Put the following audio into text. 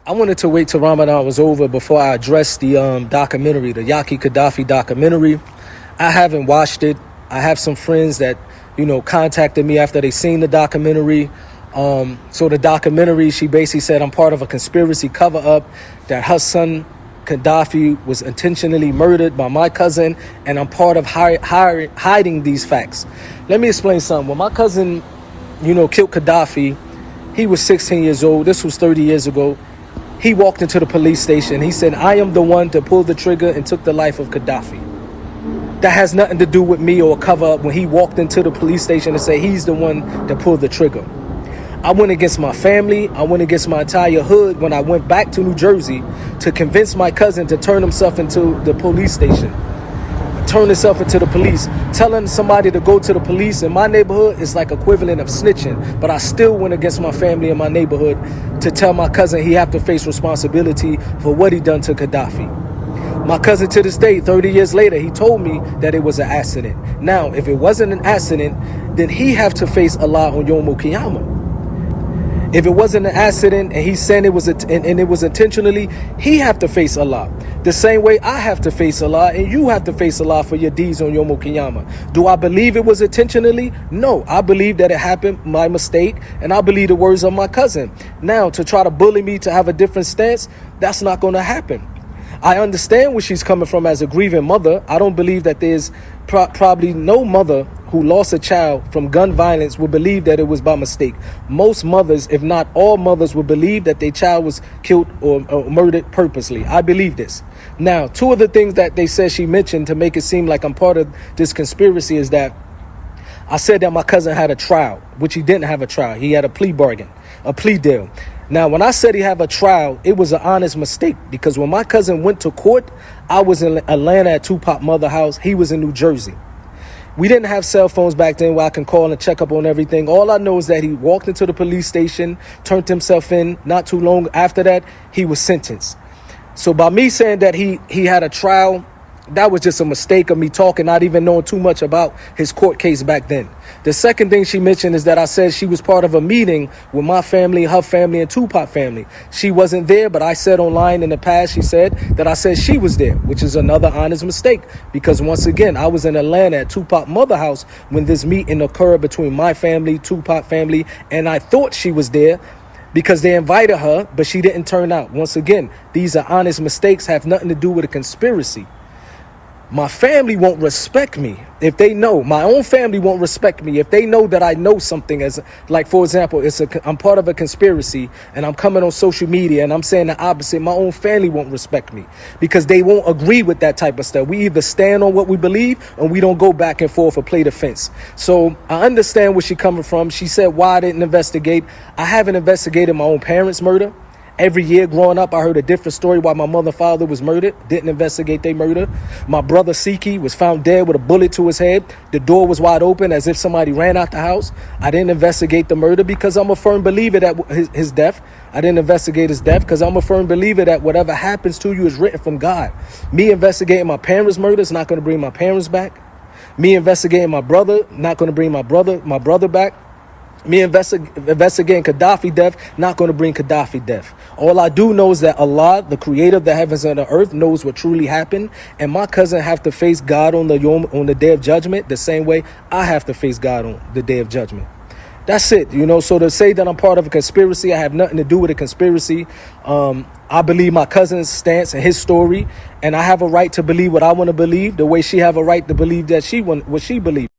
I wanted to wait till Ramadan was over before I addressed the documentary, the Yaki Kadafi documentary. I haven't watched it. I have some friends that, contacted me after they seen the documentary. So the documentary, she basically said I'm part of a conspiracy cover-up, that her son Kadafi was intentionally murdered by my cousin, and I'm part of hiding these facts. Let me explain something. When my cousin, killed Kadafi, he was 16 years old. This was 30 years ago. He walked into the police station. He said, I am the one that pulled the trigger and took the life of Kadafi. That has nothing to do with me or a cover up when he walked into the police station and said he's the one that pulled the trigger. I went against my family. I went against my entire hood when I went back to New Jersey to convince my cousin to turn himself into the police station. Turn himself into the police. Telling somebody to go to the police in my neighborhood is like equivalent of snitching. But I still went against my family in my neighborhood to tell my cousin he have to face responsibility for what he done to Kadafi. My cousin, to this day, 30 years later, he told me that it was an accident. Now, if it wasn't an accident, then he have to face Allah on Yawm al-Qiyamah. If it wasn't an accident and he's saying it was it was intentionally, he have to face Allah. The same way I have to face Allah and you have to face Allah for your deeds on Yawm al-Qiyamah. Do I believe it was intentionally? No, I believe that it happened by mistake, and I believe the words of my cousin. Now, to try to bully me to have a different stance, that's not going to happen. I understand where she's coming from as a grieving mother. I don't believe that there's probably no mother who lost a child from gun violence would believe that it was by mistake. Most mothers, if not all mothers, would believe that their child was killed or murdered purposely. I believe this. Now, two of the things that they said she mentioned to make it seem like I'm part of this conspiracy is that I said that my cousin had a trial, which he didn't have a trial. He had a plea bargain, a plea deal. Now, when I said he had a trial, it was an honest mistake, because when my cousin went to court, I was in Atlanta at Tupac mother house. He was in New Jersey. We didn't have cell phones back then where I can call and check up on everything. All I know is that he walked into the police station, turned himself in. Not too long after that, he was sentenced. So by me saying that he had a trial, that was just a mistake of me talking, not even knowing too much about his court case back then. The second thing she mentioned is that I said she was part of a meeting with my family, her family, and Tupac family. She wasn't there, but I said online in the past, she said that I said she was there, which is another honest mistake, because once again, I was in Atlanta at Tupac mother house when this meeting occurred between my family, Tupac family, and I thought she was there because they invited her, but she didn't turn out. Once again, these are honest mistakes, have nothing to do with a conspiracy. My family won't respect me if they know. My own family won't respect me if they know that I know something. As like, for example, I'm part of a conspiracy and I'm coming on social media and I'm saying the opposite. My own family won't respect me because they won't agree with that type of stuff. We either stand on what we believe and we don't go back and forth or play defense. So I understand where she's coming from. She said, why I didn't investigate. I haven't investigated my own parents' murder. Every year growing up, I heard a different story why my mother and father was murdered. Didn't investigate their murder. My brother Siki was found dead with a bullet to his head. The door was wide open as if somebody ran out the house. I didn't investigate the murder because I'm a firm believer that his death. I didn't investigate his death because I'm a firm believer that whatever happens to you is written from God. Me investigating my parents' murder is not going to bring my parents back. Me investigating my brother, not going to bring my brother back. Me investigating Kadafi death, not going to bring Kadafi death. All I do know is that Allah, the creator of the heavens and the earth, knows what truly happened. And my cousin have to face God on the day of judgment the same way I have to face God on the day of judgment. That's it, So to say that I'm part of a conspiracy, I have nothing to do with a conspiracy. I believe my cousin's stance and his story, and I have a right to believe what I want to believe, the way she have a right to believe that what she believes.